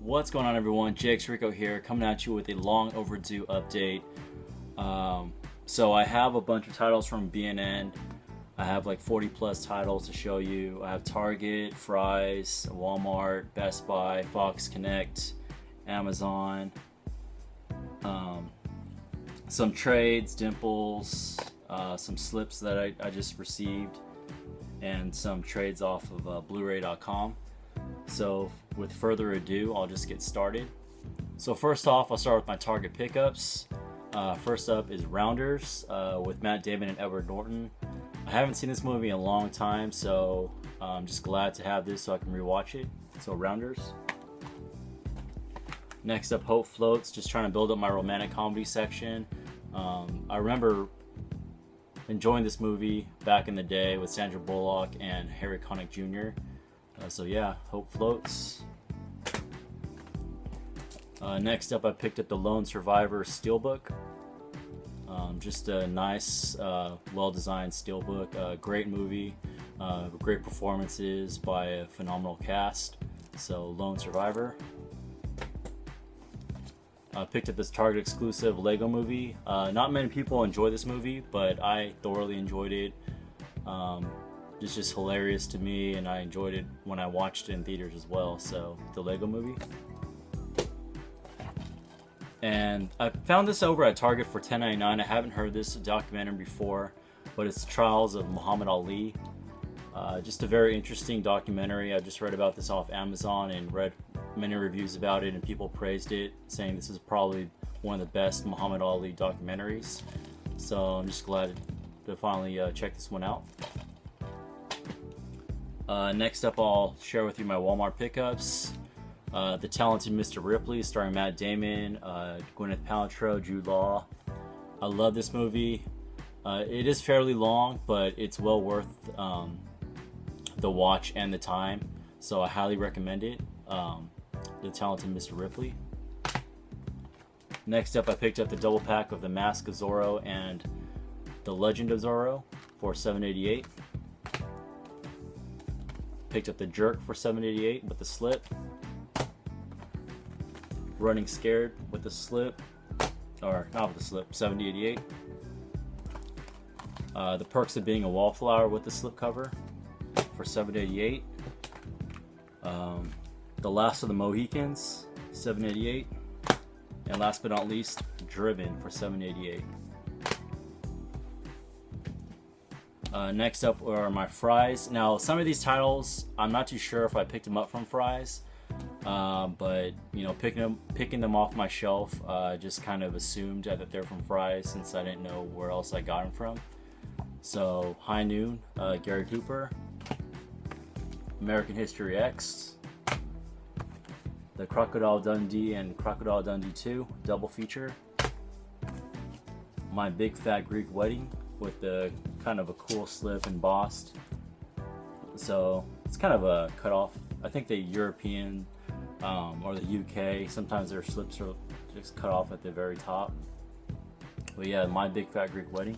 What's going on, everyone? Jake's Rico here, coming at you with a long overdue update. So I have a bunch of titles from BNN. I have like 40 plus titles to show you. I have Target, Fry's, Walmart, Best Buy, Fox Connect, Amazon, some trades, Dimples, some slips that I just received, and some trades off of Blu-ray.com. So with further ado, I'll just get started. So first off, I'll start with my Target pickups. First up is Rounders with Matt Damon and Edward Norton. I haven't seen this movie in a long time, so I'm just glad to have this so I can rewatch it. So Rounders. Next up, Hope Floats, just trying to build up my romantic comedy section. I remember enjoying this movie back in the day with Sandra Bullock and Harry Connick Jr. So yeah, Hope Floats. Next up, I picked up the Lone Survivor Steelbook. Just a nice, well-designed steelbook. Great movie, great performances by a phenomenal cast. So Lone Survivor. I picked up this Target exclusive Lego movie. Not many people enjoy this movie, but I thoroughly enjoyed it. It's just hilarious to me, and I enjoyed it when I watched it in theaters as well. So the Lego movie. And I found this over at Target for $10.99. I haven't heard this documentary before, but it's the Trials of Muhammad Ali. Just a very interesting documentary. I just read about this off Amazon and read many reviews about it, and people praised it, saying this is probably one of the best Muhammad Ali documentaries. So I'm just glad to finally check this one out. Next up, I'll share with you my Walmart pickups. The Talented Mr. Ripley, starring Matt Damon, Gwyneth Paltrow, Jude Law. I love this movie. It is fairly long, but it's well worth the watch and the time, so I highly recommend it. The Talented Mr. Ripley. Next up, I picked up the double pack of The Mask of Zorro and The Legend of Zorro for $7.88. Picked up The Jerk for $7.88 with the slip. Running Scared with the slip, or not with the slip, $7.88. The Perks of Being a Wallflower with the slip cover for $7.88. The Last of the Mohicans, $7.88. And last but not least, Driven for $7.88. Next up are my Fry's. Now, some of these titles, I'm not too sure if I picked them up from Fry's, but you know, picking them off my shelf, just kind of assumed that they're from Fry's since I didn't know where else I got them from. So High Noon, Gary Cooper, American History X, the Crocodile Dundee and Crocodile Dundee 2 double feature, My Big Fat Greek Wedding with the kind of a cool slip embossed. So it's kind of a cutoff. I think the European or the UK, sometimes their slips are just cut off at the very top. But yeah, My Big Fat Greek Wedding.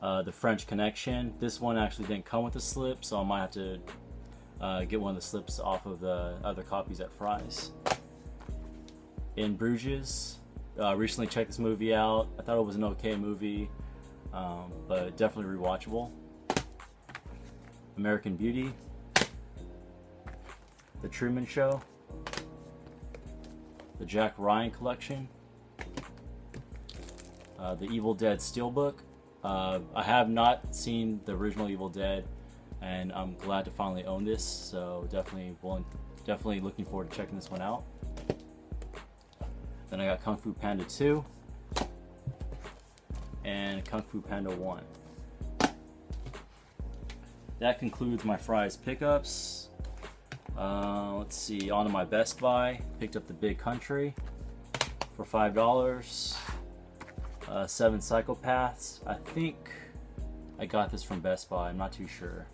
The French Connection. This one actually didn't come with a slip, so I might have to get one of the slips off of the other copies at Fry's. In Bruges. Recently checked this movie out. I thought it was an okay movie, but definitely rewatchable. American Beauty. The Truman Show, the Jack Ryan Collection, the Evil Dead Steelbook. I have not seen the original Evil Dead, and I'm glad to finally own this. So definitely looking forward to checking this one out. Then I got Kung Fu Panda 2 and Kung Fu Panda 1. That concludes my Fry's pickups. Let's see, on to my Best Buy. Picked up the Big Country for $5. 7 Psychopaths. I think I got this from Best Buy, I'm not too sure.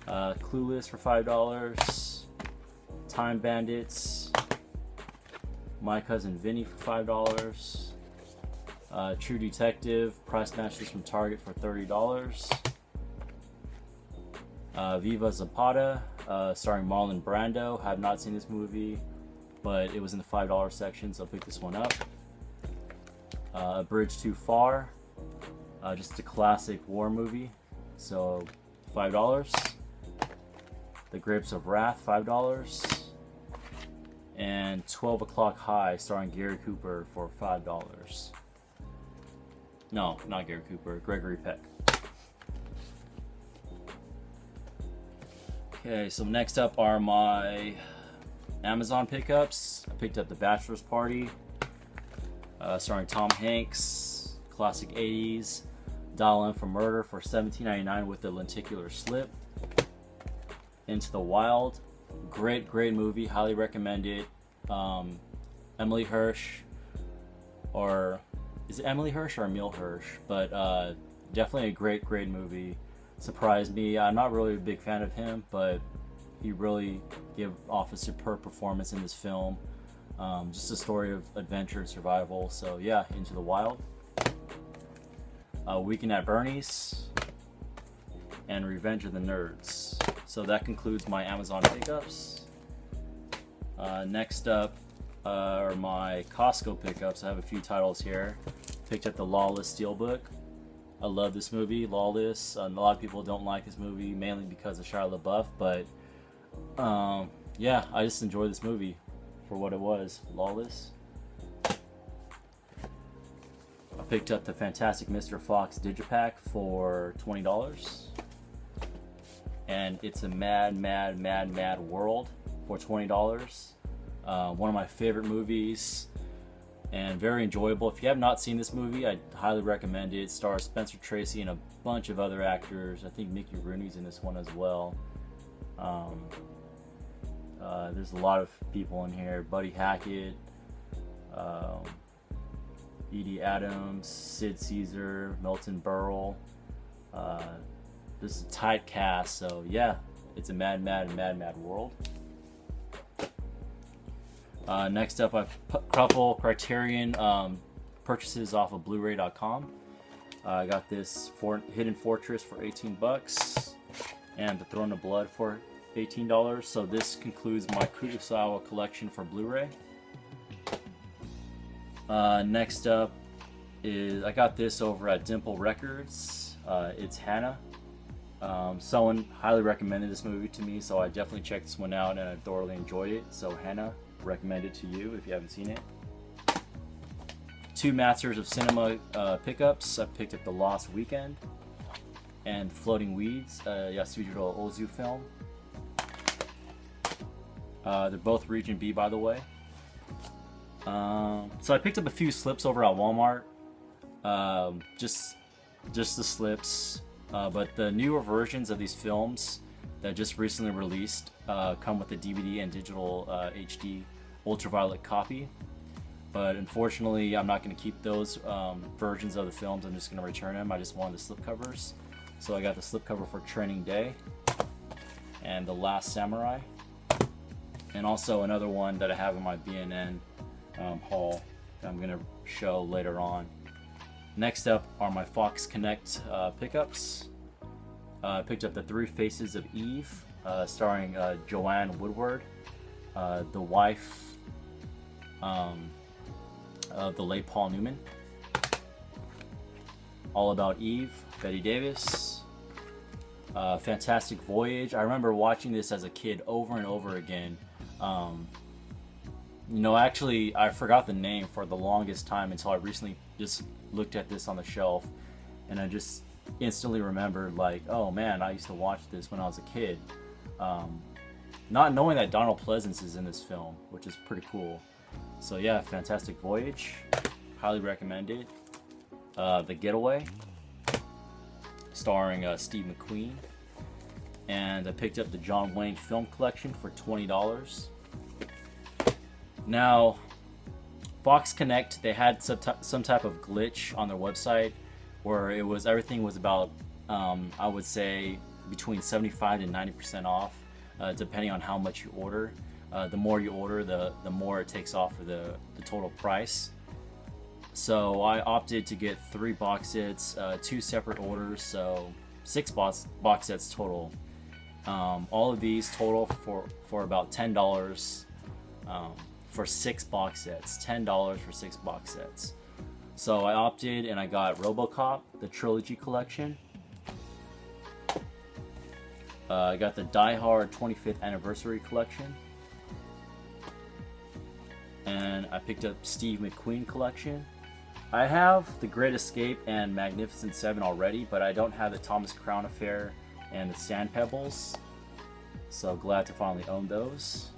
Clueless for $5. Time Bandits. My Cousin Vinny for $5. True Detective. Price match this from Target for $30. Viva Zapata, starring Marlon Brando. Have not seen this movie, but it was in the $5 section, so I'll pick this one up. A Bridge Too Far, just a classic war movie, so $5. The Grapes of Wrath, $5. And 12 O'Clock High, starring Gary Cooper, for $5. No, not Gary Cooper, Gregory Peck. Okay, so next up are my Amazon pickups. I picked up The Bachelor's Party, starring Tom Hanks, classic 80s. Dial M for Murder for $17.99 with the lenticular slip. Into the Wild, great movie, highly recommend it. Emily Hirsch, or is it Emily Hirsch or Emil Hirsch? But definitely a great movie. Surprised me. I'm not really a big fan of him, but he really gave off a superb performance in this film. Just a story of adventure and survival. So yeah, Into the Wild. Weekend at Bernie's, and Revenge of the Nerds. So that concludes my Amazon pickups. Next up are my Costco pickups. I have a few titles here. Picked up the Lawless Steelbook. I love this movie, Lawless. A lot of people don't like this movie, mainly because of Shia LaBeouf, but yeah, I just enjoy this movie for what it was, Lawless. I picked up the Fantastic Mr. Fox Digipack for $20. And It's a Mad World for $20. One of my favorite movies, and very enjoyable. If you have not seen this movie, I highly recommend it. It stars Spencer Tracy and a bunch of other actors. I think Mickey Rooney's in this one as well. There's a lot of people in here. Buddy Hackett, Edie Adams, Sid Caesar, Milton Berle. This is a tight cast, so yeah, It's a Mad World. Next up, I've a couple Criterion purchases off of Blu-ray.com. I got this Hidden Fortress for $18, and The Throne of Blood for $18. So this concludes my Kurosawa collection for Blu-ray. Next up is I got this over at Dimple Records. It's Hannah. Someone highly recommended this movie to me, so I definitely checked this one out and I thoroughly enjoyed it. So Hannah, recommend it to you if you haven't seen it. Two Masters of Cinema pickups. I picked up The Lost Weekend and Floating Weeds, Yasujiro Ozu film. They're both Region B, by the way. So I picked up a few slips over at Walmart. Just the slips. But the newer versions of these films that just recently released come with a DVD and digital HD ultraviolet copy. But unfortunately, I'm not going to keep those versions of the films. I'm just going to return them. I just wanted the slipcovers. So I got the slipcover for Training Day and The Last Samurai. And also another one that I have in my B&N haul that I'm going to show later on. Next up are my Fox Connect pickups. I picked up The Three Faces of Eve, starring Joanne Woodward, the wife of the late Paul Newman. All About Eve, Bette Davis. Fantastic Voyage. I remember watching this as a kid over and over again. Actually, I forgot the name for the longest time until I recently just looked at this on the shelf, and I just instantly remembered, like, oh man, I used to watch this when I was a kid. Not knowing that Donald Pleasence is in this film, which is pretty cool. So yeah, Fantastic Voyage, highly recommend it. The Getaway, starring Steve McQueen. And I picked up the John Wayne film collection for $20. Now, Fox Connect, they had some type of glitch on their website where everything was about, I would say, between 75 and 90% off, depending on how much you order. The more you order, the more it takes off for the total price. So I opted to get 3 box sets, 2 separate orders, so 6 box sets total. All of these total for about $10 for 6 box sets. $10 for 6 box sets. So I opted and I got RoboCop, the trilogy collection. I got the Die Hard 25th anniversary collection. And I picked up Steve McQueen collection. I have The Great Escape and Magnificent Seven already, but I don't have the Thomas Crown Affair and the Sand Pebbles. So glad to finally own those.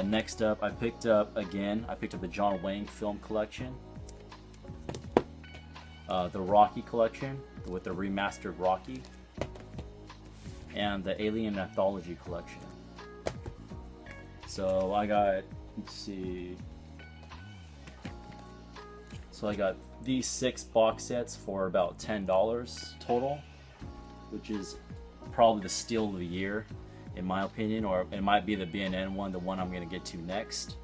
Next up, I picked up the John Wayne film collection. The Rocky collection with the remastered Rocky. And the Alien Anthology collection. So I got, let's see. So I got these 6 box sets for about $10 total, which is probably the steal of the year, in my opinion, or it might be the B&N one, the one I'm going to get to next.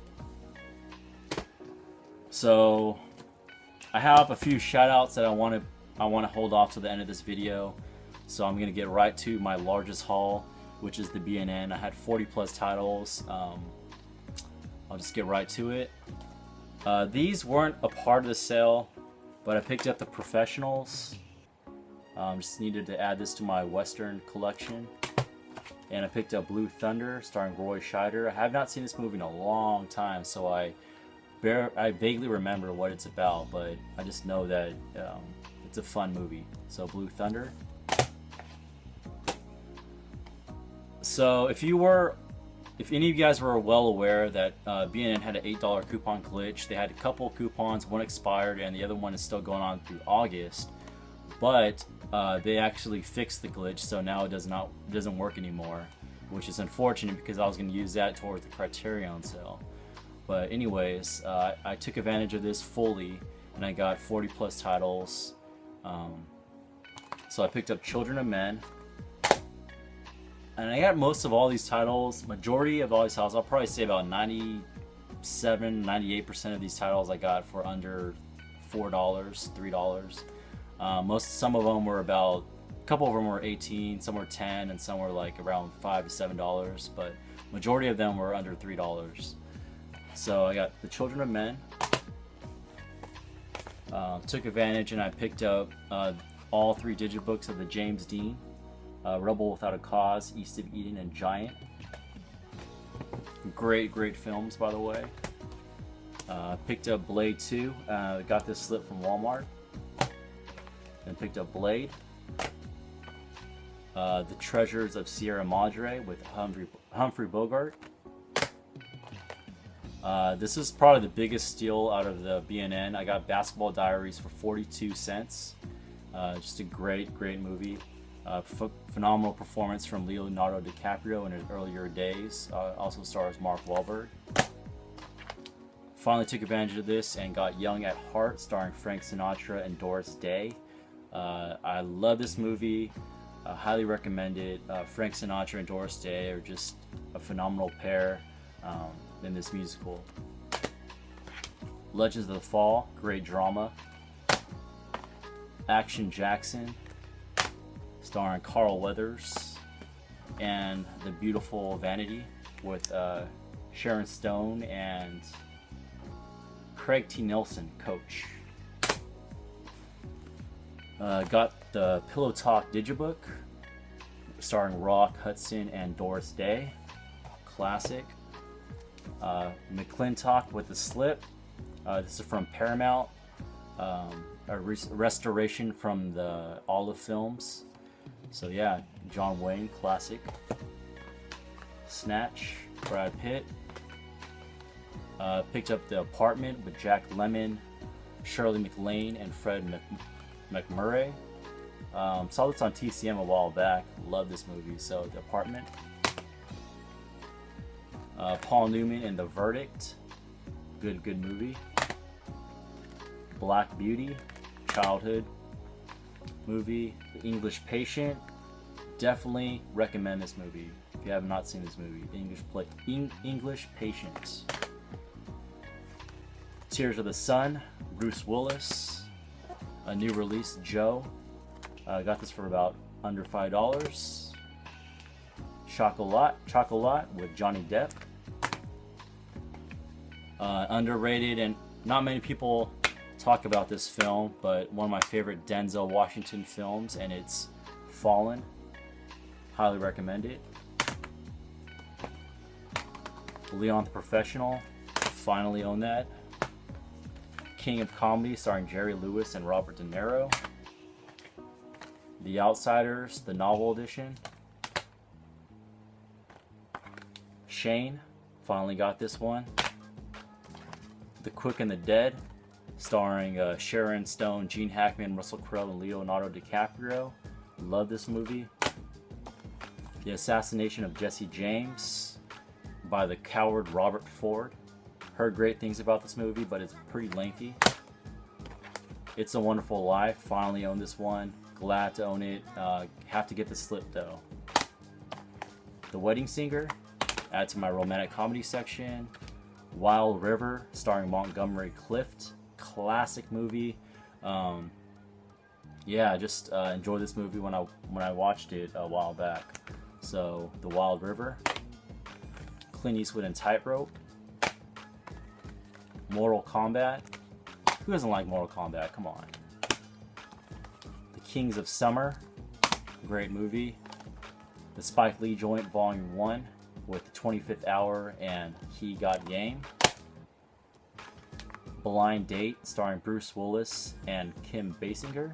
So I have a few shout outs that I want to hold off to the end of this video. So I'm going to get right to my largest haul, which is the B&N. I had 40 plus titles. I'll just get right to it. These weren't a part of the sale, but I picked up The Professionals. Just needed to add this to my Western collection. And I picked up Blue Thunder, starring Roy Scheider. I have not seen this movie in a long time, so I vaguely remember what it's about, but I just know that it's a fun movie. So Blue Thunder. So if any of you guys were well aware that B&N had an $8 coupon glitch, they had a couple coupons, one expired and the other one is still going on through August, but they actually fixed the glitch, so now it doesn't work anymore, which is unfortunate because I was going to use that towards the Criterion sale. But anyways, I took advantage of this fully and I got 40 plus titles. So I picked up Children of Men. And I got most of all these titles, majority of all these titles, I'll probably say about 97, 98% of these titles I got for under $4, $3. Some of them were about, a couple of them were 18, some were 10, and some were like around $5 to $7, but majority of them were under $3. So I got The Children of Men. Took advantage and I picked up all 3 digibooks of the James Dean. Rebel Without a Cause, East of Eden, and Giant. Great films, by the way. Picked up Blade 2. Got this slip from Walmart. Then picked up Blade. The Treasures of Sierra Madre with Humphrey Bogart. This is probably the biggest steal out of the B&N. I got Basketball Diaries for 42 cents. Just a great movie. Phenomenal performance from Leonardo DiCaprio in his earlier days. Also stars Mark Wahlberg. Finally took advantage of this and got Young at Heart, starring Frank Sinatra and Doris Day. I love this movie. Highly recommend it. Frank Sinatra and Doris Day are just a phenomenal pair in this musical. Legends of the Fall, great drama. Action Jackson, starring Carl Weathers, and The Beautiful Vanity with Sharon Stone and Craig T. Nelson, Coach. Got the Pillow Talk Digibook, starring Rock Hudson and Doris Day. Classic. McClintock with The Slip. This is from Paramount. A restoration from the Olive Films. So yeah, John Wayne, classic. Snatch, Brad Pitt. Picked up The Apartment with Jack Lemmon, Shirley MacLaine, and Fred McMurray. Saw this on TCM a while back. Love this movie. So The Apartment. Paul Newman in The Verdict. Good movie. Black Beauty, childhood movie. The English Patient. Definitely recommend this movie if you have not seen this movie. English Patient. Tears of the Sun, Bruce Willis. A new release, Joe. Got this for about under $5. Chocolat with Johnny Depp. Underrated, and not many people talk about this film, but one of my favorite Denzel Washington films, and it's Fallen. Highly recommend it. Leon the Professional, finally own that. King of Comedy, starring Jerry Lewis and Robert De Niro. The Outsiders, the novel edition. Shane, finally got this one. The Quick and the Dead, starring Sharon Stone, Gene Hackman, Russell Crowe, and Leonardo DiCaprio. Love this movie. The Assassination of Jesse James by the coward Robert Ford. Heard great things about this movie, but it's pretty lengthy. It's a Wonderful Life, finally own this one. Glad to own it. Have to get the slip though. The Wedding Singer, add to my romantic comedy section. Wild River, starring Montgomery Clift, classic movie. Yeah, I just enjoyed this movie when I watched it a while back. So, The Wild River. Clint Eastwood and Tightrope. Mortal Kombat. Who doesn't like Mortal Kombat? Come on. The Kings of Summer, great movie. The Spike Lee Joint Volume 1 with the 25th Hour and He Got Game. Blind Date, starring Bruce Willis and Kim Basinger.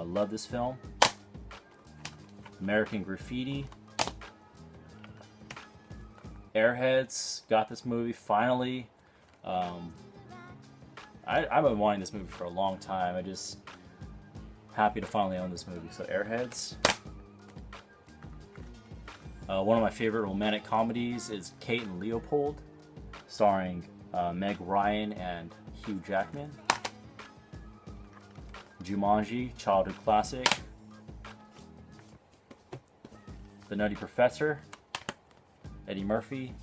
Love this film. American Graffiti. Airheads, got this movie finally. I've been wanting this movie for a long time. I just happy to finally own this movie. So Airheads. One of my favorite romantic comedies is Kate and Leopold, starring Meg Ryan and Hugh Jackman. Jumanji, childhood classic. The Nutty Professor, Eddie Murphy.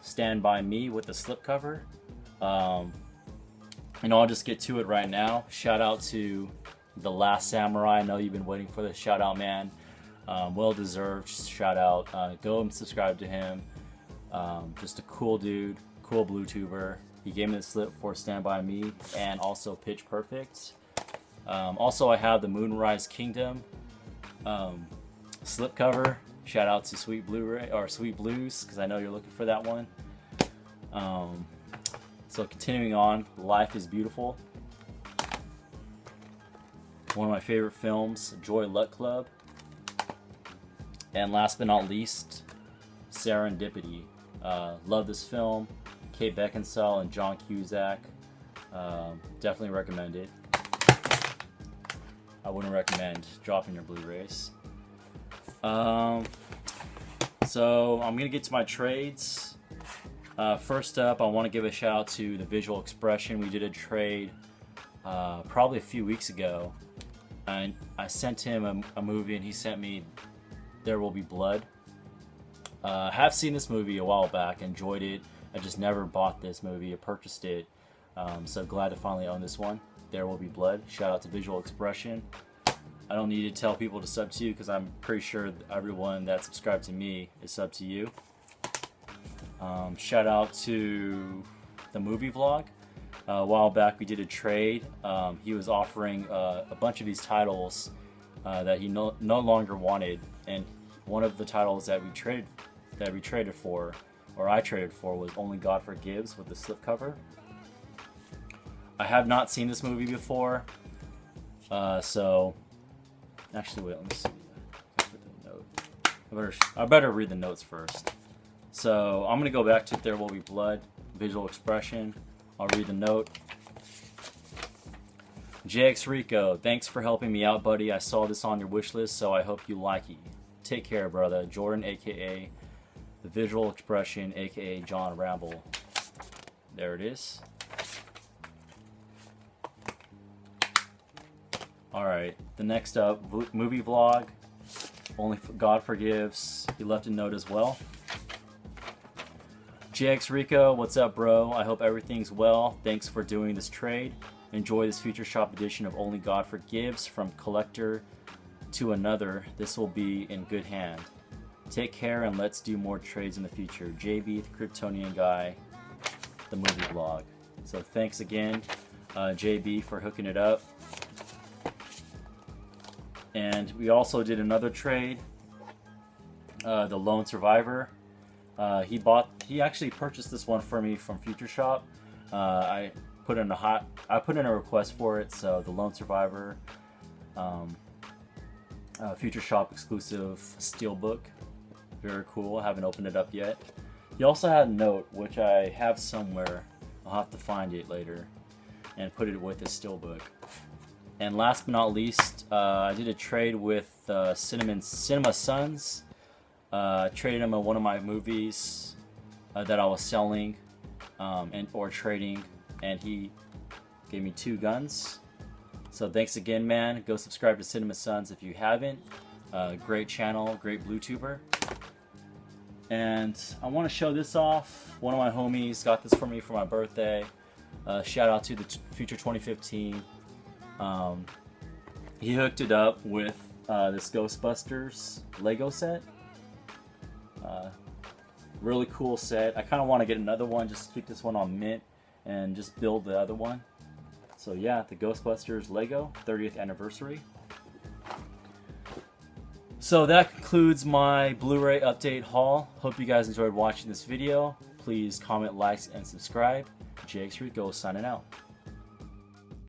Stand By Me with the slipcover. And I'll just get to it right now. Shout out to The Last Samurai. I know you've been waiting for this. Shout out, man. Well deserved. Shout out. Go and subscribe to him. Just a cool dude, cool blue tuber. He gave me the slip for Stand By Me and also Pitch Perfect. Also, I have the Moonrise Kingdom slipcover. Shout out to Sweet Blu-ray or Sweet Blues, because I know you're looking for that one. So continuing on, Life is Beautiful. One of my favorite films, Joy Luck Club. And last but not least, Serendipity. Love this film. Kate Beckinsale and John Cusack. Definitely recommend it. I wouldn't recommend dropping your Blu-rays. So I'm gonna get to my trades. First up, I want to give a shout out to the Visual Expression. We did a trade probably a few weeks ago, and I sent him a movie, and he sent me There Will Be Blood. I have seen this movie a while back, enjoyed it. I just never bought this movie or purchased it, so glad to finally own this one. There Will Be Blood. Shout out to Visual Expression. I don't need to tell people to sub to you, because I'm pretty sure everyone that subscribed to me is sub to you. Shout out to the movie vlog. A while back we did a trade. He was offering a bunch of these titles that he no longer wanted, and one of the titles that we traded for, or I traded for, was Only God Forgives with the slipcover. I have not seen this movie before, so actually wait, let me see. I put the note. I better read the notes first. So I'm gonna go back to There Will Be Blood, Visual Expression. I'll read the note. JX Rico, thanks for helping me out, buddy. I saw this on your wish list, so I hope you like it. Take care, brother. Jordan, aka the Visual Expression, aka John Ramble. There it is. Alright, the next up, movie vlog. Only God Forgives. He left a note as well. JX Rico, what's up, bro? I hope everything's well. Thanks for doing this trade. Enjoy this future shop edition of Only God Forgives. From collector to another, this will be in good hand. Take care and let's do more trades in the future. JB, the Kryptonian guy, the movie vlog. So thanks again, JB, for hooking it up. And we also did another trade, the Lone Survivor. He actually purchased this one for me from Future Shop. I put in a request for it. So the Lone Survivor, Future Shop exclusive steelbook, very cool. I haven't opened it up yet. He also had a note, which I have somewhere. I'll have to find it later and put it with his steelbook. And last but not least, I did a trade with Cinema Sons. Traded him on one of my movies that I was selling or trading, and he gave me 2 guns. So thanks again, man. Go subscribe to Cinema Sons if you haven't. Great channel, great BlueTuber. And I want to show this off. One of my homies got this for me for my birthday. Shout out to the Future 2015. He hooked it up with this Ghostbusters Lego set. Really cool set. I kind of want to get another one, just keep this one on mint and just build the other one. So yeah, the Ghostbusters Lego 30th anniversary. So that concludes my Blu-ray update haul. Hope you guys enjoyed watching this video. Please comment, like, and subscribe. JX Rico signing out.